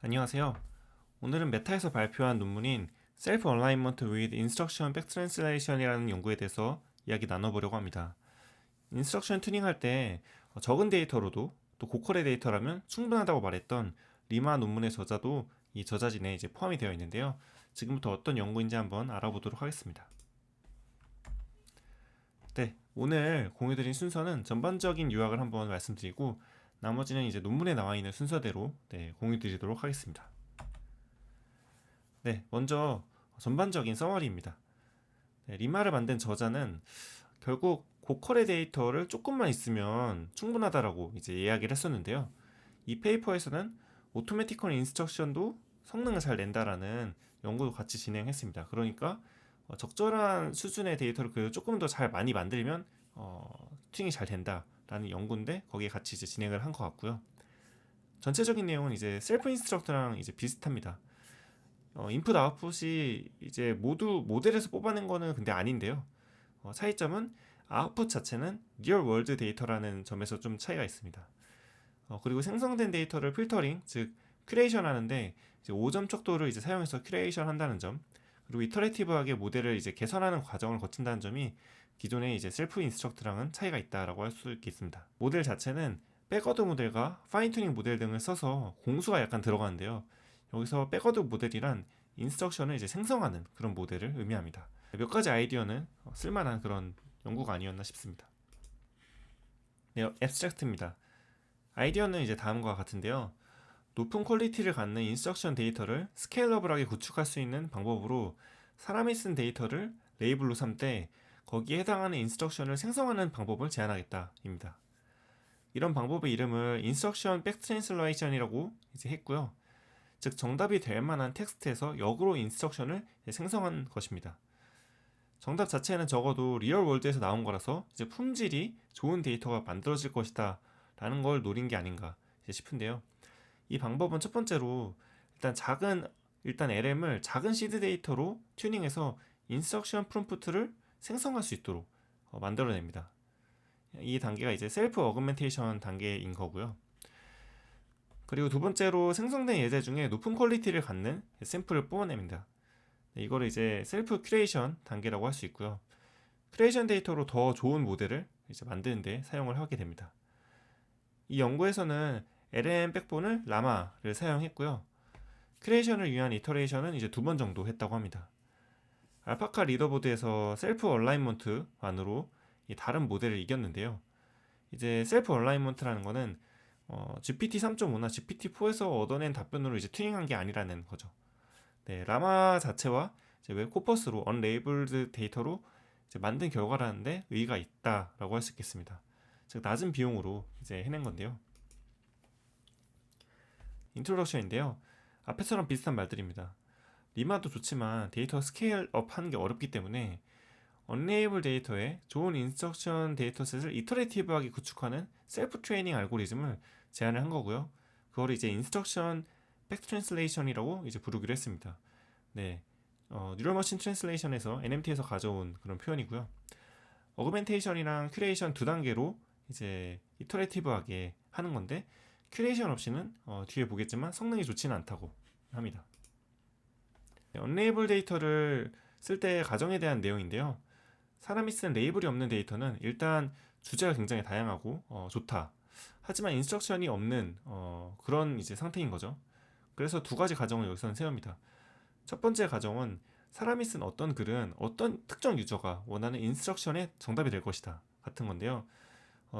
안녕하세요. 오늘은 메타에서 발표한 논문인 Self Alignment with Instruction Back Translation이라는 연구에 대해서 이야기 나눠보려고 합니다. 인스트럭션 튜닝할 때 적은 데이터로도 또 고퀄의 데이터라면 충분하다고 말했던 리마 논문의 저자도 이 저자진에 이제 포함이 되어 있는데요. 지금부터 어떤 연구인지 한번 알아보도록 하겠습니다. 네, 오늘 공유드린 순서는 전반적인 요약을 한번 말씀드리고 나머지는 이제 논문에 나와 있는 순서대로 공유드리도록 하겠습니다. 네, 먼저 전반적인 서머리입니다. 리마를 만든 저자는 결국 고퀄의 데이터를 조금만 있으면 충분하다라고 이제 이야기를 했었는데요. 이 페이퍼에서는 오토매티컬 인스트럭션도 성능을 잘 낸다라는 연구도 같이 진행했습니다. 그러니까 적절한 수준의 데이터를 그래도 조금 더 잘 많이 만들면 튜닝이 잘 된다라는 연구인데 거기에 같이 이제 진행을 한 것 같고요. 전체적인 내용은 이제 셀프 인스트럭터랑 이제 비슷합니다. 인풋 아웃풋이 이제 모두 모델에서 뽑아낸 거는 근데 아닌데요. 차이점은 아웃풋 자체는 리얼 월드 데이터라는 점에서 좀 차이가 있습니다. 그리고 생성된 데이터를 필터링, 즉 큐레이션 하는데 이제 5점 척도를 이제 사용해서 큐레이션 한다는 점, 그리고 이터레이티브하게 모델을 이제 개선하는 과정을 거친다는 점이 기존의 이제 셀프 인스트럭트랑은 차이가 있다라고 할 수 있겠습니다. 모델 자체는 백어드 모델과 파인 튜닝 모델 등을 써서 공수가 약간 들어가는데요. 여기서 백어드 모델이란 인스트럭션을 이제 생성하는 그런 모델을 의미합니다. 몇 가지 아이디어는 쓸만한 그런 연구가 아니었나 싶습니다. 네, 앱스트랙트입니다. 아이디어는 이제 다음과 같은데요. 높은 퀄리티를 갖는 인스트럭션 데이터를 스케일러블하게 구축할 수 있는 방법으로 사람이 쓴 데이터를 레이블로 삼되 거기에 해당하는 인스트럭션을 생성하는 방법을 제안하겠다입니다. 이런 방법의 이름을 인스트럭션 백 트랜슬레이션이라고 이제 했고요. 즉 정답이 될 만한 텍스트에서 역으로 인스트럭션을 생성한 것입니다. 정답 자체는 적어도 리얼 월드에서 나온 거라서 이제 품질이 좋은 데이터가 만들어질 것이다 라는 걸 노린 게 아닌가 싶은데요. 이 방법은 첫 번째로 일단 LM을 작은 시드 데이터로 튜닝해서 인스트럭션 프롬프트를 생성할 수 있도록 만들어냅니다. 이 단계가 이제 셀프 어그멘테이션 단계인 거고요. 그리고 두 번째로 생성된 예제 중에 높은 퀄리티를 갖는 샘플을 뽑아냅니다. 이거를 이제 셀프 큐레이션 단계라고 할 수 있고요. 큐레이션 데이터로 더 좋은 모델을 이제 만드는데 사용을 하게 됩니다. 이 연구에서는 LM 백본을 라마를 사용했고요. 큐레이션을 위한 이터레이션은 이제 2번 정도 했다고 합니다. 알파카 리더보드에서 셀프 얼라인먼트만으로 다른 모델을 이겼는데요. 이제 셀프 얼라인먼트라는 거는 GPT 3.5나 GPT 4에서 얻어낸 답변으로 이제 튜닝한 게 아니라는 거죠. 네, 라마 자체와 이제 웹 코퍼스로 언레이블드 데이터로 이제 만든 결과라는데 의의가 있다라고 할 수 있겠습니다. 즉 낮은 비용으로 이제 해낸 건데요. 인트로덕션인데요. 앞에처럼 비슷한 말들입니다. 리마도 좋지만 데이터 스케일업 하는 게 어렵기 때문에 언레이블 데이터에 좋은 인스트럭션 데이터셋을 이터레이티브하게 구축하는 셀프 트레이닝 알고리즘을 제안을 한 거고요. 그걸 이제 인스트럭션 백 트랜슬레이션이라고 이제 부르기로 했습니다. 네, 뉴럴 머신 트랜슬레이션에서 NMT에서 가져온 그런 표현이고요. 어그멘테이션이랑 큐레이션 두 단계로 이제 이터레이티브하게 하는 건데 큐레이션 없이는 뒤에 보겠지만 성능이 좋지는 않다고 합니다. 언레이블 데이터를 쓸 때 가정에 대한 내용인데요. 사람이 쓴 레이블이 없는 데이터는 일단 주제가 굉장히 다양하고 좋다. 하지만 인스트럭션이 없는 그런 이제 상태인 거죠. 그래서 두 가지 가정을 여기서는 세웁니다. 첫 번째 가정은 사람이 쓴 어떤 글은 어떤 특정 유저가 원하는 인스트럭션의 정답이 될 것이다 같은 건데요.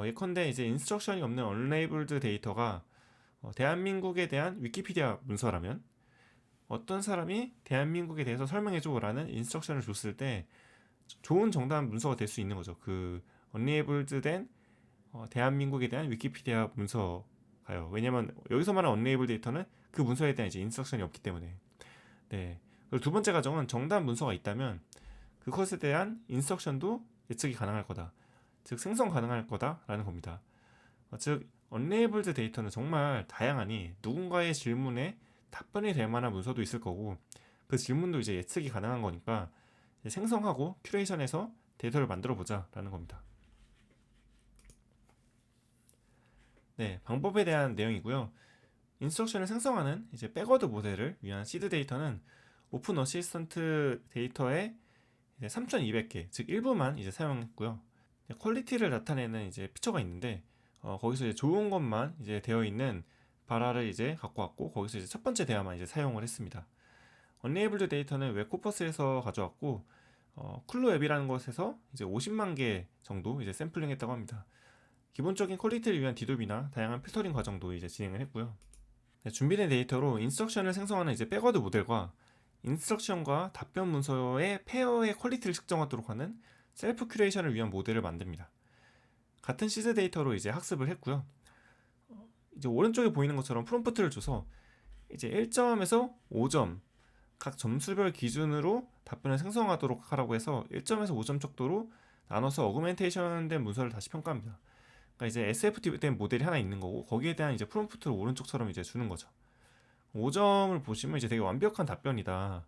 예컨대 이제 인스트럭션이 없는 언레이블드 데이터가 대한민국에 대한 위키피디아 문서라면 어떤 사람이 대한민국에 대해서 설명해줘라는 인스트럭션을 줬을 때 좋은 정답 문서가 될 수 있는 거죠. 그 언레이블드 된 대한민국에 대한 위키피디아 문서가요. 왜냐면 여기서 말하는 언레이블 데이터는 그 문서에 대한 이제 인스트럭션이 없기 때문에. 네. 그리고 두 번째 가정은 정답 문서가 있다면 그것에 대한 인스트럭션도 예측이 가능할 거다. 즉 생성 가능할 거다라는 겁니다. 즉 언레이블드 데이터는 정말 다양하니 누군가의 질문에 답변이 될 만한 문서도 있을 거고 그 질문도 이제 예측이 가능한 거니까 생성하고 큐레이션해서 데이터를 만들어 보자라는 겁니다. 네, 방법에 대한 내용이고요. 인스트럭션을 생성하는 이제 백워드 모델을 위한 시드 데이터는 오픈 어시스턴트 데이터의 3,200개, 즉 일부만 이제 사용했고요. 퀄리티를 나타내는 이제 피처가 있는데 거기서 이제 좋은 것만 이제 되어 있는 바라를 이제 갖고 왔고 거기서 이제 첫 번째 대화만 이제 사용을 했습니다. 언레이블드 데이터는 웹코퍼스에서 가져왔고 쿨루 앱이라는 곳에서 이제 50만 개 정도 이제 샘플링했다고 합니다. 기본적인 퀄리티를 위한 디도비나 다양한 필터링 과정도 이제 진행을 했고요. 준비된 데이터로 인스트럭션을 생성하는 이제 백워드 모델과 인스트럭션과 답변 문서의 페어의 퀄리티를 측정하도록 하는 셀프 큐레이션을 위한 모델을 만듭니다. 같은 시즈 데이터로 이제 학습을 했고요. 이제 오른쪽에 보이는 것처럼 프롬프트를 줘서 이제 1점에서 5점 각 점수별 기준으로 답변을 생성하도록 하라고 해서 1점에서 5점 척도로 나눠서 어그멘테이션 된 문서를 다시 평가합니다. 그러니까 이제 SFT 된 모델이 하나 있는 거고 거기에 대한 이제 프롬프트를 오른쪽처럼 이제 주는 거죠. 5점을 보시면 이제 되게 완벽한 답변이다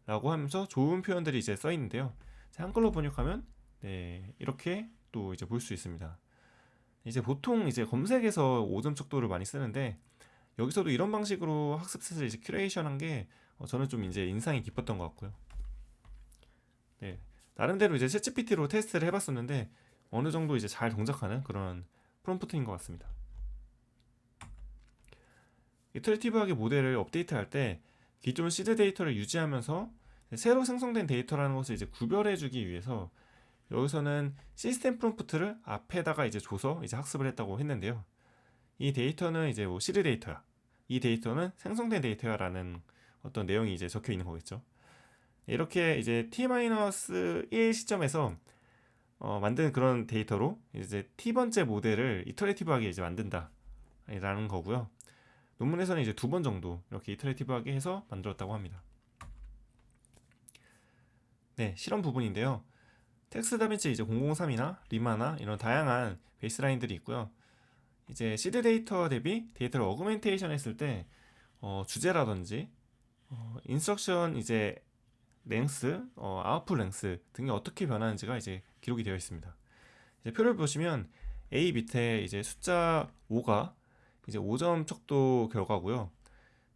라고 하면서 좋은 표현들이 이제 써 있는데요. 한글로 번역하면 네, 이렇게 또 이제 볼 수 있습니다. 이제 보통 이제 검색에서 5점 척도를 많이 쓰는데 여기서도 이런 방식으로 학습셋을 이제 큐레이션한 게 저는 좀 이제 인상이 깊었던 것 같고요. 네, 나름대로 이제 챗GPT로 테스트를 해봤었는데 어느 정도 이제 잘 동작하는 그런 프롬프트인 것 같습니다. 이터레이티브하게 모델을 업데이트할 때 기존 시드 데이터를 유지하면서 새로 생성된 데이터라는 것을 이제 구별해주기 위해서 여기서는 시스템 프롬프트를 앞에다가 이제 줘서 이제 학습을 했다고 했는데요. 이 데이터는 이제 뭐 시드 데이터야. 이 데이터는 생성된 데이터야라는 어떤 내용이 이제 적혀 있는 거겠죠. 이렇게 이제 t-1 시점에서 만든 그런 데이터로 이제 t번째 모델을 이터레이티브하게 이제 만든다라는 거고요. 논문에서는 이제 2번 정도 이렇게 이터레이티브하게 해서 만들었다고 합니다. 네, 실험 부분인데요. 텍스트 다빈치 이제 003이나 리마나 이런 다양한 베이스라인들이 있고요. 이제 시드 데이터 대비 데이터를 어그멘테이션 했을 때 주제라든지 인스트럭션 이제 랭스, 아웃풋 랭스 등이 어떻게 변하는지가 이제 기록이 되어 있습니다. 이제 표를 보시면 A 밑에 이제 숫자 5가 이제 5점 척도 결과고요.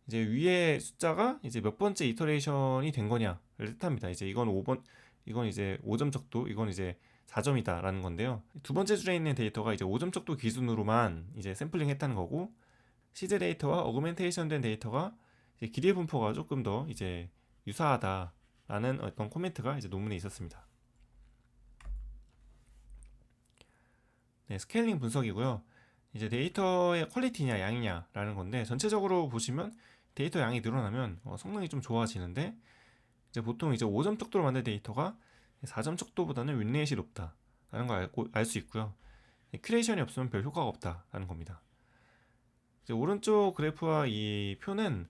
이제 위에 숫자가 이제 몇 번째 이터레이션이 된 거냐를 뜻합니다. 이제 이건 5번, 이건 이제 5점 척도, 이건 이제 4점이다라는 건데요. 두 번째 줄에 있는 데이터가 이제 5점 척도 기준으로만 이제 샘플링 했다는 거고, 시드 데이터와 어그멘테이션 된 데이터가 이제 길이의 분포가 조금 더 이제 유사하다라는 어떤 코멘트가 이제 논문에 있었습니다. 네, 스케일링 분석이고요. 이제 데이터의 퀄리티냐 양이냐라는 건데 전체적으로 보시면 데이터 양이 늘어나면 성능이 좀 좋아지는데 이제 보통 이제 5점 척도로 만든 데이터가 4점 척도보다는 윈레이트이 높다라는 걸 알 수 있고요. 큐레이션이 없으면 별 효과가 없다라는 겁니다. 이제 오른쪽 그래프와 이 표는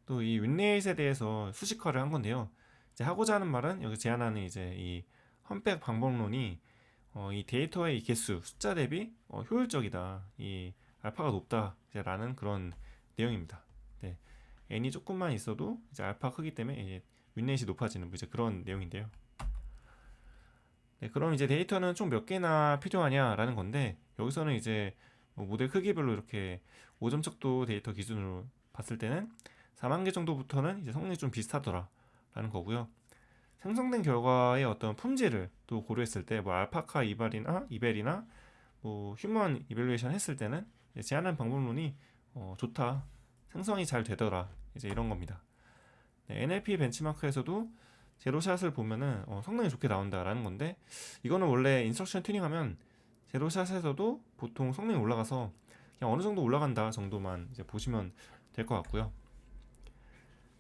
또 이 윈레이트에 대해서 수식화를 한 건데요. 이제 하고자 하는 말은 여기 제안하는 이제 이 험백 방법론이 이 데이터의 이 개수, 숫자 대비 효율적이다. 이 알파가 높다라는 그런 내용입니다. 네. n이 조금만 있어도 이제 알파 크기 때문에 이제 윈레이트이 높아지는 이제 그런 내용인데요. 네, 그럼 이제 데이터는 총 몇 개나 필요하냐라는 건데 여기서는 이제 뭐 모델 크기별로 이렇게 5점 척도 데이터 기준으로 봤을 때는 4만 개 정도부터는 이제 성능이 좀 비슷하더라라는 거고요. 생성된 결과의 어떤 품질을 또 고려했을 때 뭐 알파카 이벨이나 뭐 휴먼 이벨루에이션 했을 때는 제안한 방법론이 좋다, 생성이 잘 되더라, 이제 이런 겁니다. 네, NLP 벤치마크에서도 제로샷을 보면은 성능이 좋게 나온다라는 건데 이거는 원래 인스트럭션 튜닝하면 제로샷에서도 보통 성능이 올라가서 그냥 어느 정도 올라간다 정도만 이제 보시면 될 것 같고요.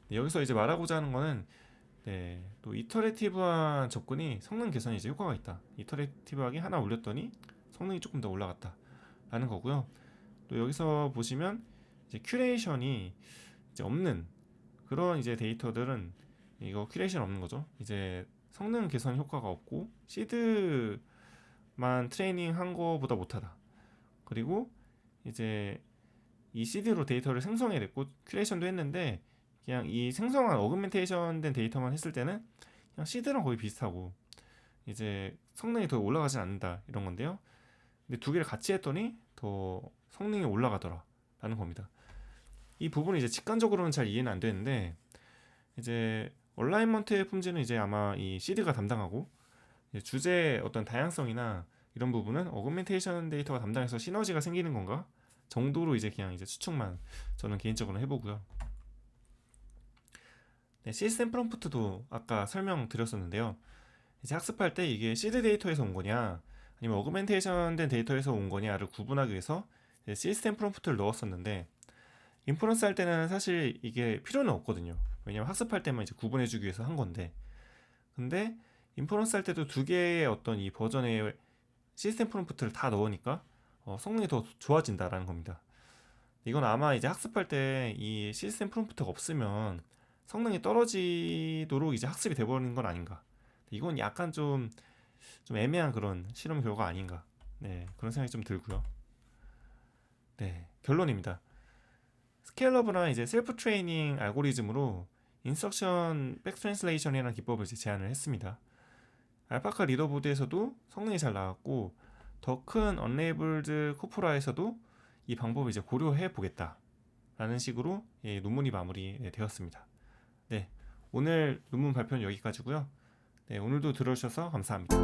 네, 여기서 이제 말하고자 하는 거는 네, 또 이터레이티브한 접근이 성능 개선에 이제 효과가 있다. 이터레이티브하게 하나 올렸더니 성능이 조금 더 올라갔다 라는 거고요. 또 여기서 보시면 이제 큐레이션이 이제 없는 그런 이제 데이터들은 이거 큐레이션 없는 거죠. 이제 성능 개선 효과가 없고 시드만 트레이닝 한 거보다 못하다. 그리고 이제 이 시드로 데이터를 생성해냈고 큐레이션도 했는데 그냥 이 생성한 어그멘테이션 된 데이터만 했을 때는 그냥 시드랑 거의 비슷하고 이제 성능이 더 올라가진 않는다 이런 건데요. 근데 두 개를 같이 했더니 더 성능이 올라가더라 라는 겁니다. 이 부분이 이제 직관적으로는 잘 이해는 안 되는데, 이제 얼라이먼트의 품질은 이제 아마 이 시드가 담당하고, 이제 주제의 어떤 다양성이나 이런 부분은 어그멘테이션 데이터가 담당해서 시너지가 생기는 건가 정도로 이제 그냥 이제 추측만 저는 개인적으로 해보고요. 네, 시스템 프롬프트도 아까 설명드렸었는데요. 이제 학습할 때 이게 시드 데이터에서 온 거냐 아니면 어그멘테이션 된 데이터에서 온 거냐를 구분하기 위해서 이제 시스템 프롬프트를 넣었었는데, 인퍼런스 할 때는 사실 이게 필요는 없거든요. 왜냐면 학습할 때만 이제 구분해주기 위해서 한 건데, 근데 인퍼런스 할 때도 두 개의 어떤 이 버전의 시스템 프롬프트를 다 넣으니까 성능이 더 좋아진다라는 겁니다. 이건 아마 이제 학습할 때 이 시스템 프롬프트가 없으면 성능이 떨어지도록 이제 학습이 돼버리는 건 아닌가. 이건 약간 좀 애매한 그런 실험 결과 아닌가. 네, 그런 생각이 좀 들고요. 네, 결론입니다. 스케일러블한 이제 셀프 트레이닝 알고리즘으로 인스트럭션 백트랜슬레이션이라는 기법을 이제 제안을 했습니다. 알파카 리더보드에서도 성능이 잘 나왔고, 더 큰 언레이블드 코포라에서도 이 방법을 이제 고려해 보겠다 라는 식으로 논문이 마무리되었습니다. 네, 오늘 논문 발표는 여기까지고요. 네, 오늘도 들어주셔서 감사합니다.